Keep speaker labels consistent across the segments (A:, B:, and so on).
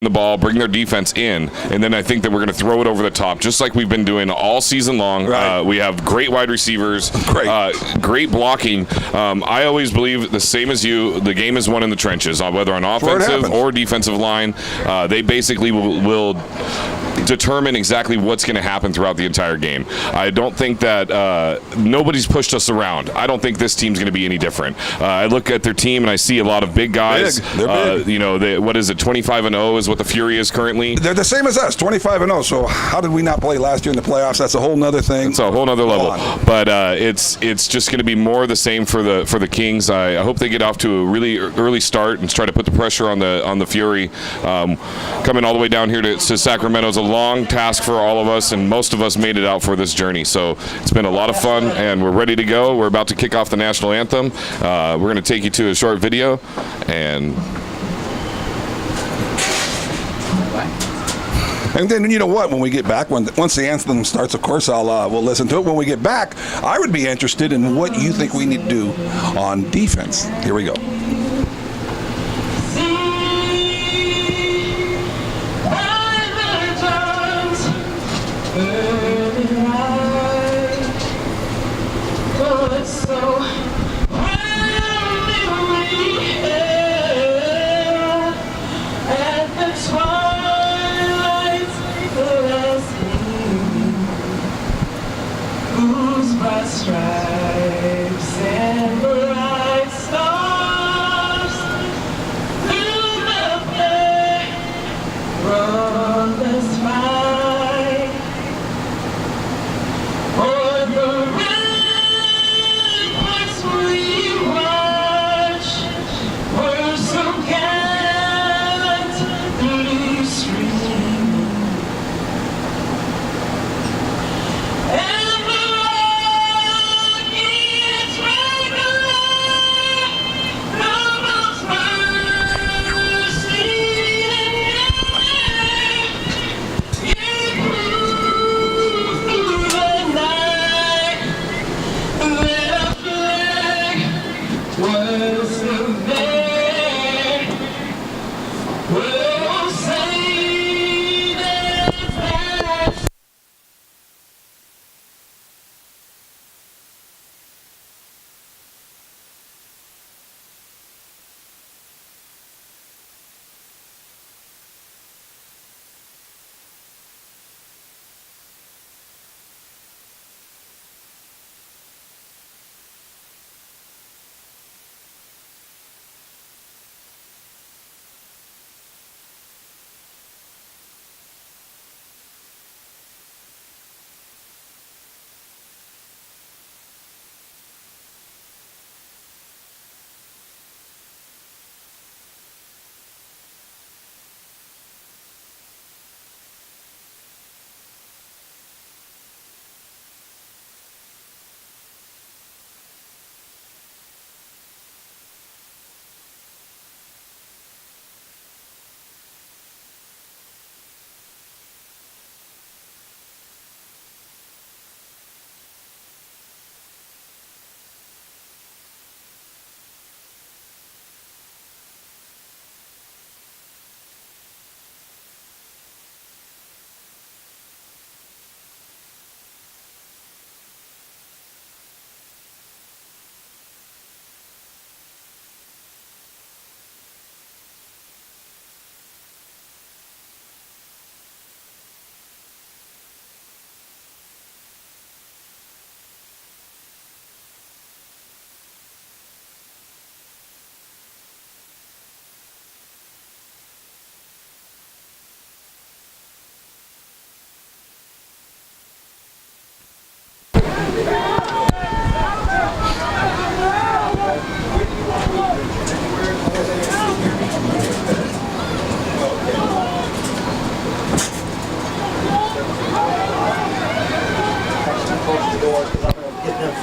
A: the ball, bring their defense in, and then I think that we're going to throw it over the top, just like we've been doing all season long.
B: Right.
A: We have great wide receivers, great blocking. I always believe the same as you. The game is won in the trenches, whether on offensive or defensive line. They basically will determine exactly what's going to happen throughout the entire game. I don't think that nobody's pushed us around. I don't think this team's going to be any different. I look at their team and I see a lot of big guys.
B: They're big.
A: You know, what is it? 25-0 is what the Fury is currently.
B: They're the same as us, 25-0. So how did we not play last year in the playoffs? That's a whole nother thing.
A: It's a whole nother level. But it's just going to be more the same for the Kings. I hope they get off to a really early start and try to put the pressure on the Fury. Coming all the way down here to Sacramento is a long task for all of us, and most of us made it out for this journey. So it's been a lot of fun, and we're ready to go. We're about to kick off the national anthem. We're going to take you to a short video, and
B: then, you know what, when we get back, once the anthem starts, of course, we'll listen to it. When we get back, I would be interested in what you think we need to do on defense. Here we go.
C: Stripes and bright stars through the perilous fight, o'er the ramparts we watch, were so gallant blue stream.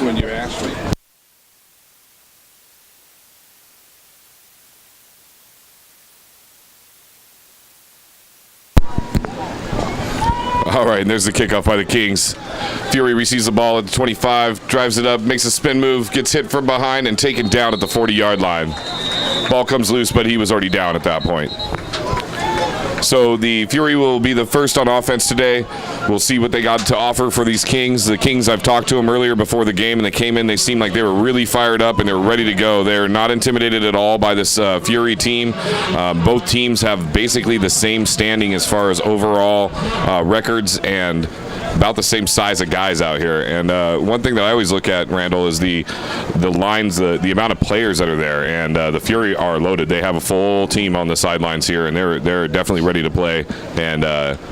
B: When you ask me.
A: all right, and there's the kickoff by the Kings. Fury receives the ball at the 25, drives it up, makes a spin move, gets hit from behind, and taken down at the 40-yard line. Ball comes loose, but he was already down at that point. So the Fury will be the first on offense today. We'll see what they got to offer for these Kings. The Kings, I've talked to them earlier before the game, and they came in. They seemed like they were really fired up and they were ready to go. They're not intimidated at all by this Fury team. Both teams have basically the same standing as far as overall records and about the same size of guys out here. And one thing that I always look at, Randall, is the lines, the amount of players that are there. And the Fury are loaded. They have a full team on the sidelines here, and they're definitely ready to play. And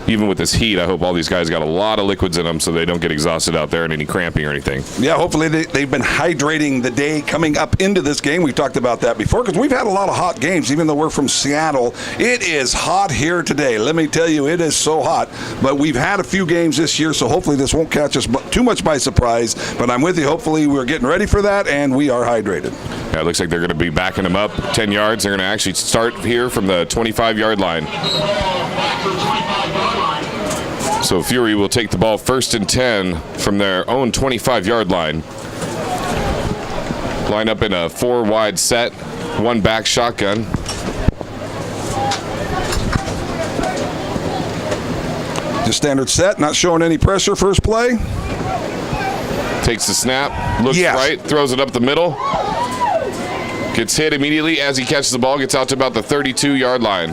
A: even with this heat, I hope all these guys got a lot of liquids in them so they don't get exhausted out there and any cramping or anything.
B: Yeah, hopefully they've been hydrating the day coming up into this game. We've talked about that before because we've had a lot of hot games, even though we're from Seattle. It is hot here today. Let me tell you, it is so hot. But we've had a few games this year, so hopefully this won't catch us too much by surprise. But I'm with you. Hopefully we're getting ready for that, and we are hydrated.
A: Yeah, it looks like they're going to be backing them up 10 yards. They're going to actually start here from the 25-yard line. So Fury will take the ball 1st and 10 from their own 25-yard line. Line up in a 4-wide set, 1 back shotgun.
B: Just standard set, not showing any pressure. First play.
A: Takes the snap, looks
B: Yes.
A: right, throws it up the middle. Gets hit immediately as he catches the ball, gets out to about the 32-yard line.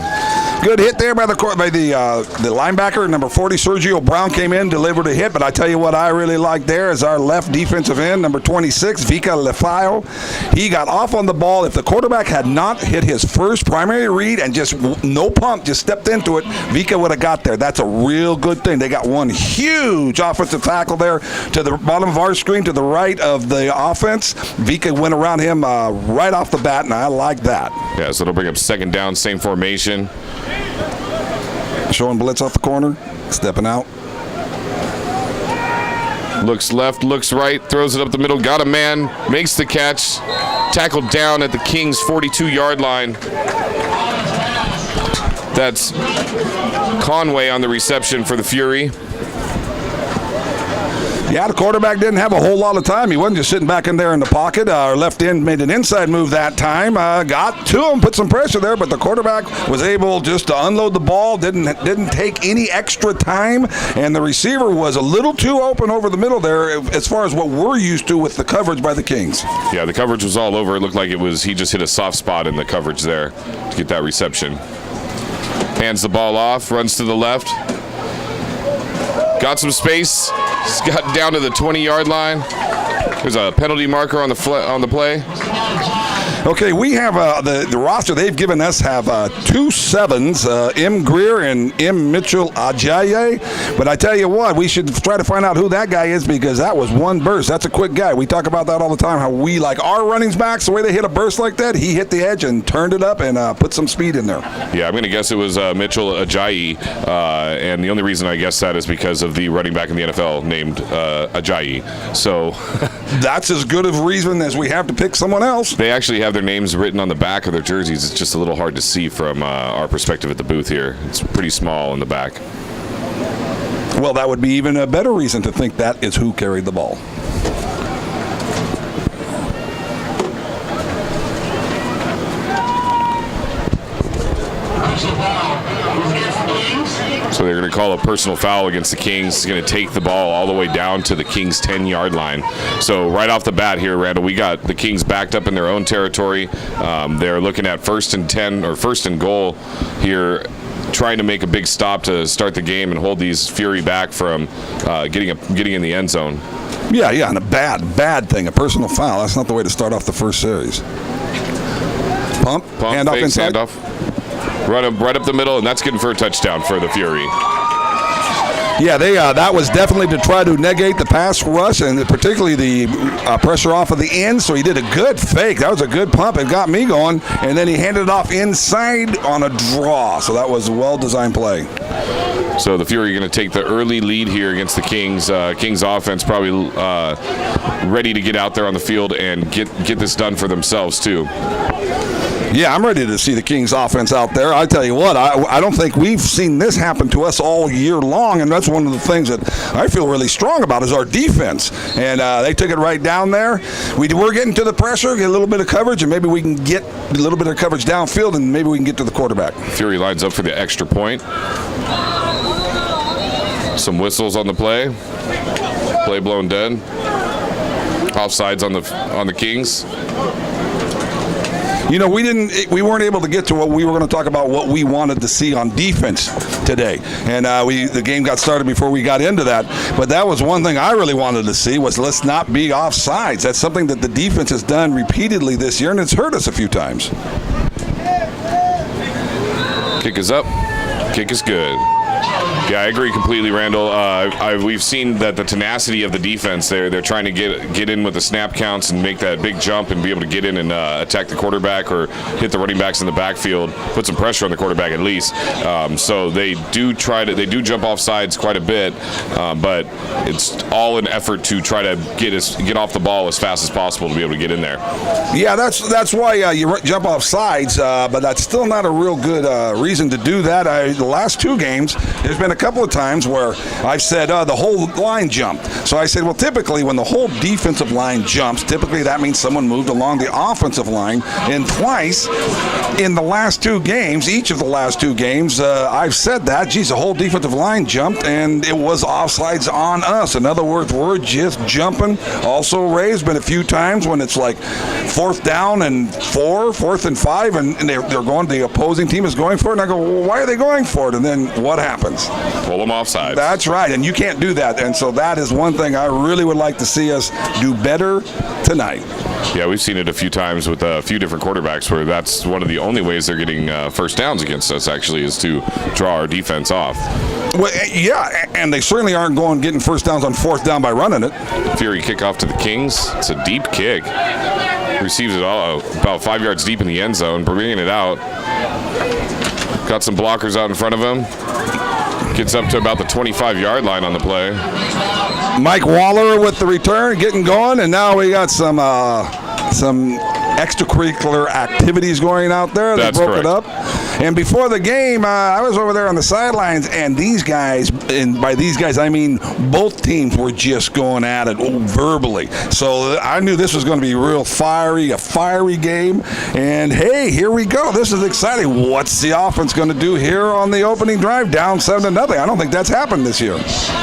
B: Good hit there by the linebacker, number 40, Sergio Brown came in, delivered a hit. But I tell you what I really like there is our left defensive end, number 26, Vika Lefao. He got off on the ball. If the quarterback had not hit his first primary read and just no pump, just stepped into it, Vika would have got there. That's a real good thing. They got one huge offensive tackle there to the bottom of our screen to the right of the offense. Vika went around him right off the bat, and I like that.
A: Yeah, so it'll bring up 2nd down, same formation.
B: Showing blitz off the corner, stepping out.
A: Looks left, looks right, throws it up the middle, got a man, makes the catch, tackled down at the Kings' 42-yard line. That's Conway on the reception for the Fury.
B: Yeah, the quarterback didn't have a whole lot of time. He wasn't just sitting back in there in the pocket. Our left end made an inside move that time. Got to him, put some pressure there, but the quarterback was able just to unload the ball. Didn't take any extra time, and the receiver was a little too open over the middle there as far as what we're used to with the coverage by the Kings.
A: Yeah, the coverage was all over. It looked like he just hit a soft spot in the coverage there to get that reception. Hands the ball off, runs to the left. Got some space. He's got down to the 20-yard line. There's a penalty marker on the play.
B: Okay, we have the roster they've given us have 2 7s, M. Greer and M. Mitchell Ajayi. But I tell you what, we should try to find out who that guy is because that was one burst. That's a quick guy. We talk about that all the time, how we like our running backs, the way they hit a burst like that. He hit the edge and turned it up and put some speed in there. Yeah,
A: I'm going to guess it was Mitchell Ajayi. And the only reason I guess that is because of the running back in the NFL named Ajayi. So
B: that's as good of a reason as we have to pick someone else.
A: They actually have their names written on the back of their jerseys. It's just a little hard to see from our perspective at the booth here. It's pretty small in the back.
B: Well, that would be even a better reason to think that is who carried the ball.
A: So they're going to call a personal foul against the Kings. He's going to take the ball all the way down to the Kings' 10-yard line. So right off the bat here, Randall, we got the Kings backed up in their own territory. They're looking at 1st and 10 or 1st and goal here, trying to make a big stop to start the game and hold these Fury back from getting in the end zone.
B: Yeah, and a bad thing, a personal foul. That's not the way to start off the first series. Pump handoff
A: fakes,
B: inside.
A: handoff. Right up the middle, and that's getting for a touchdown for the Fury.
B: Yeah, that was definitely to try to negate the pass rush and particularly the pressure off of the end. So he did a good fake. That was a good pump. It got me going. And then he handed it off inside on a draw. So that was a well-designed play.
A: So the Fury are going to take the early lead here against the Kings. Kings offense probably ready to get out there on the field and get this done for themselves too.
B: Yeah, I'm ready to see the Kings offense out there. I tell you what, I don't think we've seen this happen to us all year long, and that's one of the things that I feel really strong about is our defense. And they took it right down there. We're getting to the pressure, get a little bit of coverage, and maybe we can get a little bit of coverage downfield, and maybe we can get to the quarterback.
A: Fury lines up for the extra point. Some whistles on the play. Play blown dead. Offsides on the Kings.
B: You know, we weren't able to get to what we were going to talk about, what we wanted to see on defense today. And the game got started before we got into that. But that was one thing I really wanted to see was let's not be offsides. That's something that the defense has done repeatedly this year, and it's hurt us a few times.
A: Kick is up. Kick is good. Yeah, I agree completely, Randall. We've seen that the tenacity of the defense they're trying to get in with the snap counts and make that big jump and be able to get in and attack the quarterback or hit the running backs in the backfield, put some pressure on the quarterback at least. So they do jump off sides quite a bit, but it's all an effort to try to get off the ball as fast as possible to be able to get in there.
B: Yeah, that's why you jump off sides, but that's still not a real good reason to do that. The last two games, there's been a couple of times where I've said the whole line jumped. So I said, well, typically when the whole defensive line jumps, typically that means someone moved along the offensive line. And twice in the last two games, each of the last two games, I've said that, geez, the whole defensive line jumped and it was offsides on us. In other words, we're just jumping. Also, Ray's been a few times when it's like 4th down and 4, 4th and 5, and they're going, the opposing team is going for it. And I go, well, why are they going for it? And then what happens?
A: Pull them offside.
B: That's right, and you can't do that. And so that is one thing I really would like to see us do better tonight.
A: Yeah, we've seen it a few times with a few different quarterbacks where that's one of the only ways they're getting first downs against us, actually, is to draw our defense off.
B: Well, yeah, and they certainly aren't getting first downs on 4th down by running it.
A: Fury kickoff to the Kings. It's a deep kick. Receives it all about 5 yards deep in the end zone, bringing it out. Got some blockers out in front of him. Gets up to about the 25-yard line on the play.
B: Mike Waller with the return, getting going, and now we got some extracurricular activities going out there. They broke it up. And before the game, I was over there on the sidelines, and these guys, and by these guys I mean both teams, were just going at it verbally. So I knew this was going to be a fiery game. And hey, here we go. This is exciting. What's the offense going to do here on the opening drive? Down 7-0. I don't think that's happened this year.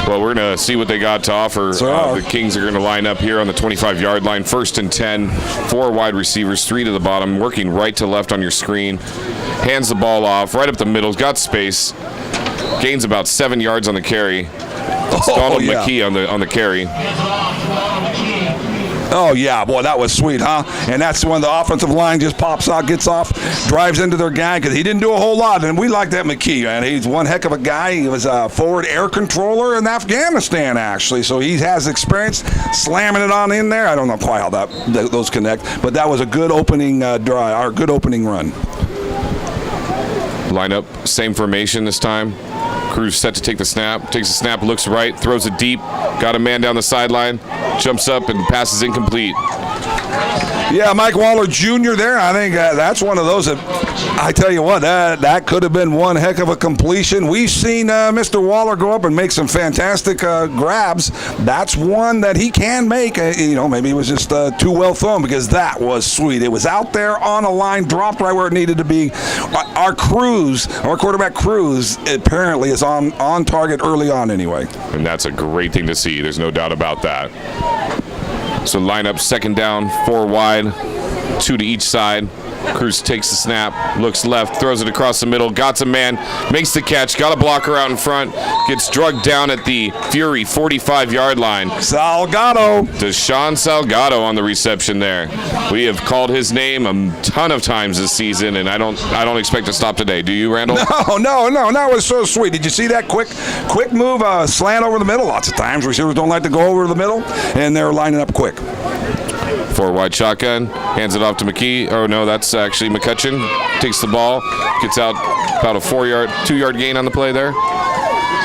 A: Well, we're going to see what they got to offer. The Kings are going to line up here on the 25-yard line. 1st and 10, 4 wide receivers, 3 to the bottom, working right to left on your screen. Hands the ball off, right up the middle, got space. Gains about 7 yards on the carry. It's Donald McKee on the carry.
B: Oh, yeah, boy, that was sweet, huh? And that's when the offensive line just pops out, gets off, drives into their guy, because he didn't do a whole lot. And we like that McKee, man. He's one heck of a guy. He was a forward air controller in Afghanistan, actually. So he has experience slamming it on in there. I don't know quite how those connect, but that was a good opening drive, or good opening run.
A: Line up, same formation this time. Cruz set to take the snap. Takes the snap, looks right, throws it deep. Got a man down the sideline. Jumps up and passes incomplete.
B: Yeah, Mike Waller Jr. there. I think that's one of those that, I tell you what, that could have been one heck of a completion. We've seen Mr. Waller go up and make some fantastic grabs. That's one that he can make. Maybe it was just too well thrown, because that was sweet. It was out there on a line, dropped right where it needed to be. Our quarterback Cruz, apparently is on target early on anyway.
A: And that's a great thing to see. There's no doubt about that. So line up, 2nd down, 4 wide, 2 to each side. Cruz takes the snap, looks left, throws it across the middle, got some man, makes the catch, got a blocker out in front, gets drugged down at the Fury 45-yard line.
B: Salgado.
A: Deshaun Salgado on the reception there. We have called his name a ton of times this season, and I don't expect to stop today. Do you, Randall?
B: No. That was so sweet. Did you see that quick move, slant over the middle? Lots of times receivers don't like to go over the middle, and they're lining up quick.
A: 4 wide shotgun, hands it off to McKee. Oh no, that's actually McCutcheon. Takes the ball, gets out about a 2-yard gain on the play there.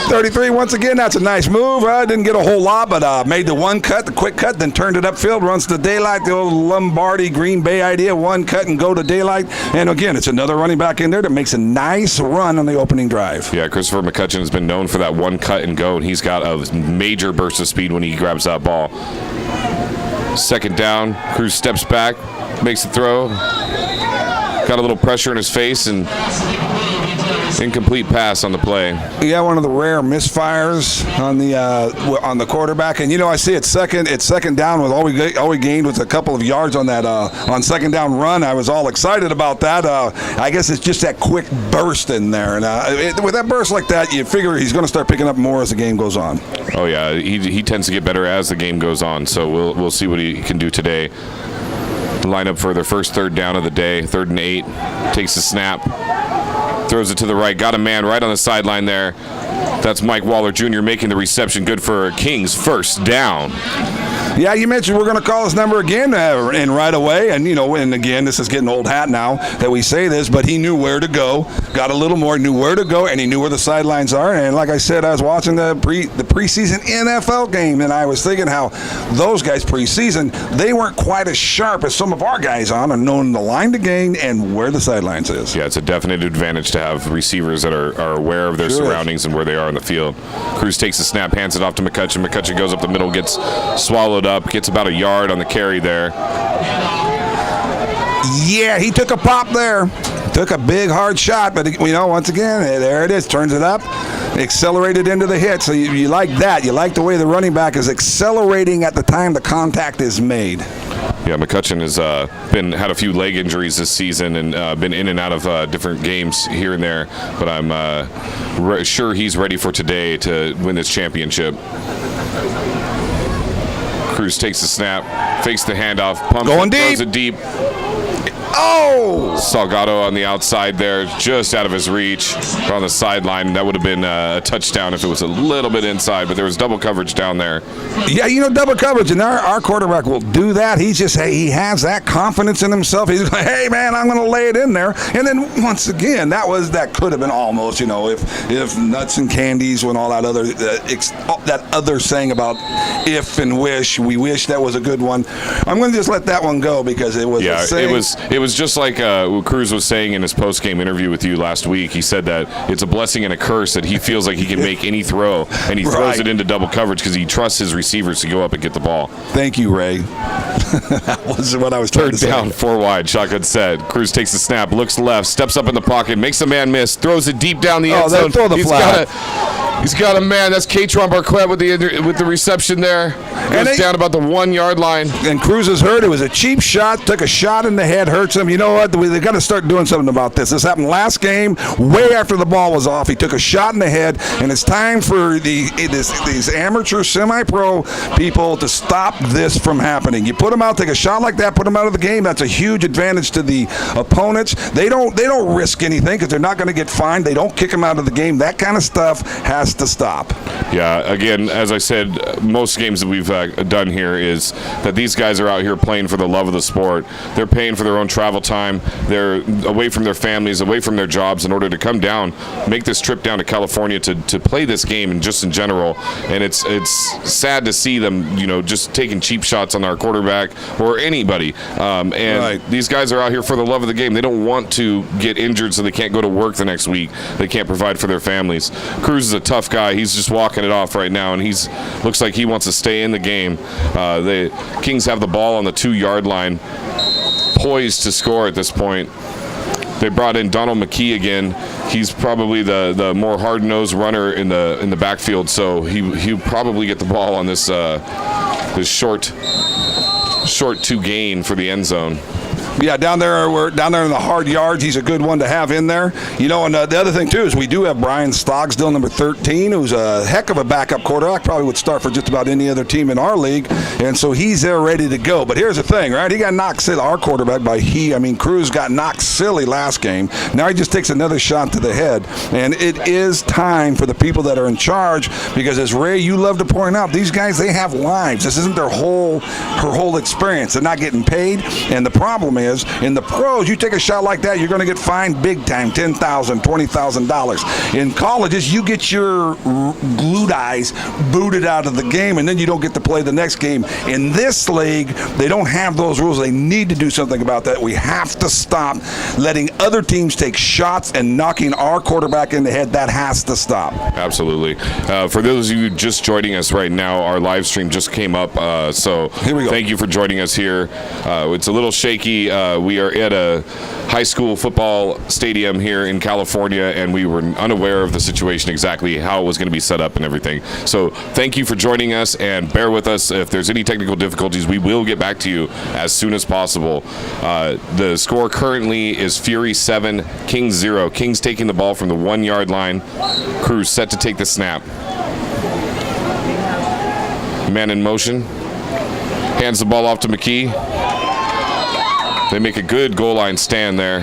B: 33 once again. That's a nice move. Didn't get a whole lot, but made the one cut, the quick cut, then turned it upfield, runs to daylight, the old Lombardi Green Bay idea, one cut and go to daylight. And again, it's another running back in there that makes a nice run on the opening drive.
A: Yeah, Christopher McCutcheon has been known for that one cut and go, and he's got a major burst of speed when he grabs that ball. Second down, Cruz steps back, makes the throw. Got a little pressure in his face, and incomplete pass on the play.
B: Yeah, one of the rare misfires on the quarterback. And I see it's second down with all we gained was a couple of yards on that on second down run. I was all excited about that. I guess it's just that quick burst in there, and with that burst like that, you figure he's going to start picking up more as the game goes on.
A: Oh yeah, he tends to get better as the game goes on. So we'll see what he can do today. Line up for their first third down of the day, 3rd and 8. Takes the snap, throws it to the right. Got a man right on the sideline there. That's Mike Waller Jr. making the reception. Good for Kings first down.
B: Yeah, you mentioned we're going to call his number again and right away. And, and again, this is getting old hat now that we say this, but he knew where to go, got a little more, knew where to go, and he knew where the sidelines are. And like I said, I was watching the preseason NFL game, and I was thinking how those guys preseason, they weren't quite as sharp as some of our guys on knowing the line to gain and where the sidelines is.
A: Yeah, it's a definite advantage to have receivers that are aware of their surroundings and where they are on the field. Cruz takes the snap, hands it off to McCutcheon. McCutcheon goes up the middle, gets swallowed up, gets about a yard on the carry there.
B: Yeah, he took a pop there. Took a big, hard shot, but, once again, there it is. Turns it up, accelerated into the hit. So you like that. You like the way the running back is accelerating at the time the contact is made.
A: Yeah, McCutcheon has had a few leg injuries this season and been in and out of different games here and there, but I'm sure he's ready for today to win this championship. Cruz takes the snap, fakes the handoff, pumps
B: going
A: it,
B: deep.
A: throws it deep.
B: Oh!
A: Salgado on the outside there, just out of his reach on the sideline. That would have been a touchdown if it was a little bit inside, but there was double coverage down there.
B: Yeah, double coverage, and our quarterback will do that. He has that confidence in himself. He's like, hey, man, I'm going to lay it in there. And then, once again, that could have been almost, if nuts and candies when all that other saying about if and wish, we wish that was a good one. I'm going to just let that one go because it was
A: it was just like what Cruz was saying in his post-game interview with you last week. He said that it's a blessing and a curse that he feels like he can make any throw, and he throws it into double coverage because he trusts his receivers to go up and get the ball.
B: Thank you, Ray. That was what I was trying to say.
A: Third down, 4 wide, shotgun set. Cruz takes the snap, looks left, steps up in the pocket, makes the man miss, throws it deep down the end zone.
B: Throw the flag.
A: He's got a man. That's Katron Barquette with the reception there. Goes down about the 1 yard line.
B: And Cruz is hurt. It was a cheap shot. Took a shot in the head. Hurts him. You know what? They got to start doing something about this. This happened last game. Way after the ball was off, he took a shot in the head. And it's time for these amateur, semi-pro people to stop this from happening. You put them out, take a shot like that, put them out of the game. That's a huge advantage to the opponents. They don't risk anything because they're not going to get fined. They don't kick them out of the game. That kind of stuff has to stop.
A: Yeah, again, as I said, most games that we've done here is that these guys are out here playing for the love of the sport. They're paying for their own travel time. They're away from their families, away from their jobs in order to come down, make this trip down to California to play this game and just in general. And it's sad to see them, just taking cheap shots on our quarterback or anybody. These guys are out here for the love of the game. They don't want to get injured so they can't go to work the next week. They can't provide for their families. Cruz is a tough guy. He's just walking it off right now, and looks like he wants to stay in the game. The Kings have the ball on the 2 yard line, poised to score at this point. They brought in Donald McKee again. He's probably the more hard-nosed runner in the backfield, so he'll probably get the ball on this short to gain for the end zone.
B: Yeah, we're down there in the hard yards. He's a good one to have in there. And the other thing, too, is we do have Brian Stogsdill, number 13, who's a heck of a backup quarterback. Probably would start for just about any other team in our league. And so he's there ready to go. But here's the thing, right? He got knocked silly. Our quarterback, Cruz got knocked silly last game. Now he just takes another shot to the head. And it is time for the people that are in charge because, as Ray, you love to point out, these guys, they have lives. This isn't her whole experience. They're not getting paid. And the problem is. In the pros, you take a shot like that, you're going to get fined big time, $10,000, $20,000. In colleges, you get your glued eyes booted out of the game, and then you don't get to play the next game. In this league, they don't have those rules. They need to do something about that. We have to stop letting other teams take shots and knocking our quarterback in the head. That has to stop.
A: Absolutely. For those of you just joining us right now, our live stream just came up. So
B: Here we go.
A: Thank you for joining us here. It's a little shaky. We are at a high school football stadium here in California, and we were unaware of the situation exactly how it was going to be set up and everything. So thank you for joining us, and bear with us. If there's any technical difficulties, we will get back to you as soon as possible. The score currently is Fury 7, Kings 0. Kings taking the ball from the 1-yard line. Cruz set to take the snap. Man in motion. Hands the ball off to McKee. They make a good goal line stand there.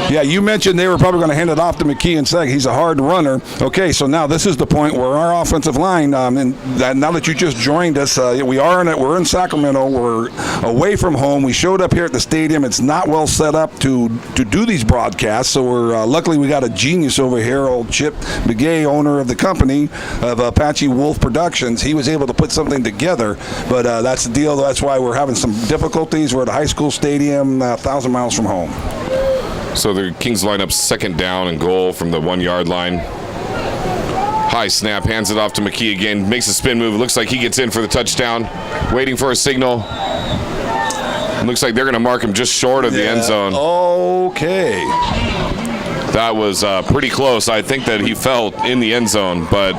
B: Yeah, you mentioned they were probably going to hand it off to McKee and say he's a hard runner. Okay, so now this is the point where our offensive line, and now that you just joined us, we're in Sacramento. We're away from home. We showed up here at the stadium. It's not well set up to do these broadcasts, so we're luckily we got a genius over here, old Chip Begay, owner of the company of Apache Wolf Productions. He was able to put something together, but that's the deal. That's why we're having some difficulties. We're at a high school stadium, 1,000 miles from home.
A: So the Kings line up second down and goal from the 1-yard line. High snap, hands it off to McKee again, makes a spin move. Looks like he gets in for the touchdown. Waiting for a signal. Looks like they're going to mark him just short of the end zone.
B: Okay.
A: That was pretty close. I think that he fell in the end zone, but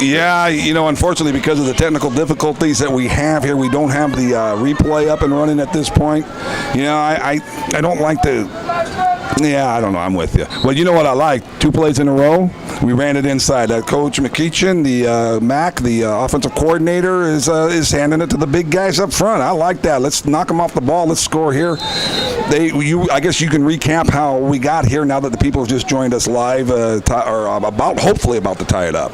B: Yeah, unfortunately, because of the technical difficulties that we have here, we don't have the replay up and running at this point. I don't like to. Yeah, I don't know. I'm with you. Well, you know what I like? 2 plays in a row. We ran it inside. Coach McEachin, the Mac, the offensive coordinator, is handing it to the big guys up front. I like that. Let's knock them off the ball. Let's score here. I guess you can recap how we got here now that the people have just joined us live, hopefully about to tie it up.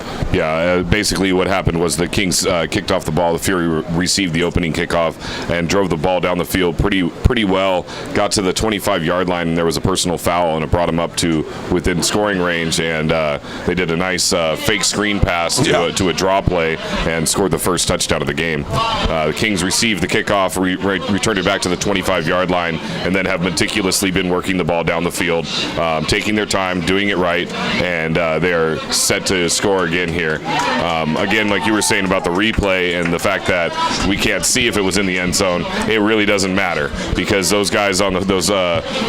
A: yeah, basically what happened was the Kings kicked off the ball. The Fury received the opening kickoff and drove the ball down the field pretty well. Got to the 25-yard line, and there was a personal foul, and it brought them up to within scoring range, and they did a nice fake screen pass to a draw play and scored the first touchdown of the game. The Kings received the kickoff, returned it back to the 25-yard line, and then have meticulously been working the ball down the field, taking their time, doing it right, and they are set to score again here. Again, like you were saying about the replay and the fact that we can't see if it was in the end zone, it really doesn't matter because those guys on those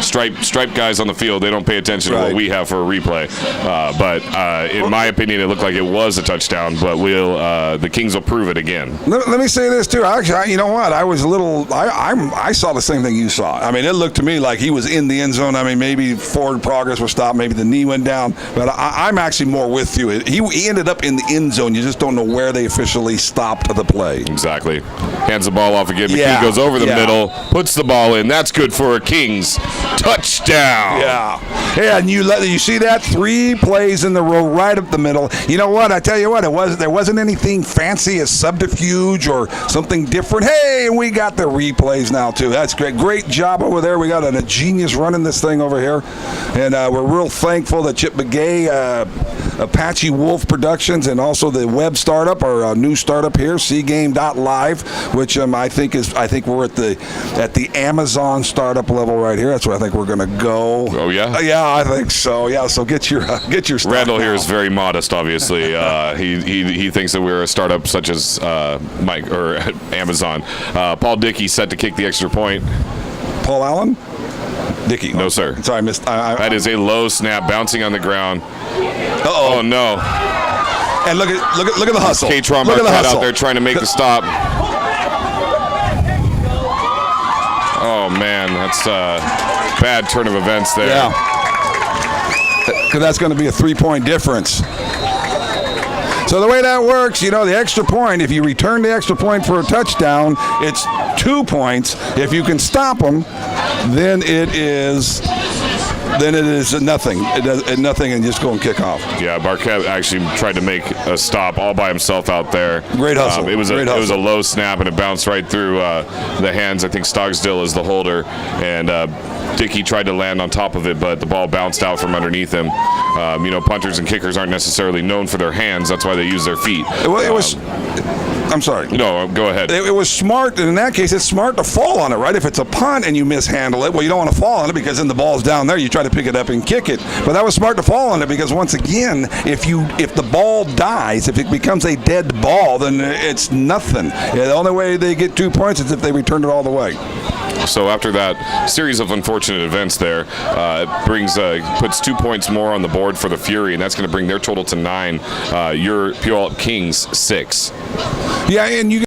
A: striped guys on the field, they don't pay attention to what we have for a replay. But in my opinion, it looked like it was a touchdown, but the Kings will prove it again.
B: Let me say this too. Actually, you know what? I was a little. I saw the same thing you saw. I mean, it looked to me like he was in the end zone. I mean, maybe forward progress was stopped. Maybe the knee went down. But I'm actually more with you. He ended up in the end zone. You just don't know where they officially stopped the play.
A: Exactly. Hands the ball off again. McKee goes over the middle, puts the ball in. That's good for a Kings touchdown.
B: Yeah, and you see that 3 plays in the row right up the middle. You know what? I tell you what, there wasn't anything fancy as subterfuge or something different. Hey, we got the replays now too. That's great. Great job over there. We got a genius running this thing over here, and we're real thankful that Chip Begay, Apache Wolf Productions, and also the web startup, our new startup here, cgame.live, which I think we're at the Amazon startup level right here. That's where I think we're going to go.
A: Oh yeah.
B: Yeah, I think so. Yeah, so get your stuff.
A: Randall
B: now.
A: here is very modest, obviously. He thinks that we're a startup such as Mike or Amazon. Paul Dickey set to kick the extra point.
B: Paul Allen? Dickey.
A: No, sir.
B: Sorry, I missed.
A: That is a low snap bouncing on the ground.
B: Uh-oh.
A: Oh no.
B: And look at the hustle.
A: K-Tron
B: Look at the
A: Marquette
B: hustle.
A: out there trying to make the stop. Oh man, that's a bad turn of events there.
B: Yeah. Because that's going to be a 3-point difference. So the way that works, the extra point, if you return the extra point for a touchdown, it's 2 points. If you can stop them, then it is then it is nothing. It does nothing, and just go and kick off.
A: Yeah, Barquette actually tried to make a stop all by himself out there.
B: Great hustle.
A: It was
B: Great
A: it was a
B: hustle.
A: low snap, and it bounced right through the hands. I think Stogsdill is the holder, and Dickey tried to land on top of it, but the ball bounced out from underneath him. Punters and kickers aren't necessarily known for their hands. That's why they use their feet.
B: Well, it was. I'm sorry.
A: No, go ahead.
B: It was smart, and in that case, it's smart to fall on it, right? If it's a punt and you mishandle it, well, you don't want to fall on it because then the ball's down there. You try to pick it up and kick it. But that was smart to fall on it because once again, if the ball dies, if it becomes a dead ball, then it's nothing. Yeah, the only way they get 2 points is if they return it all the way.
A: So after that series of unfortunate events there, it puts 2 points more on the board for the Fury, and that's going to bring their total to 9. Your Puyallup Kings 6.
B: Yeah, and you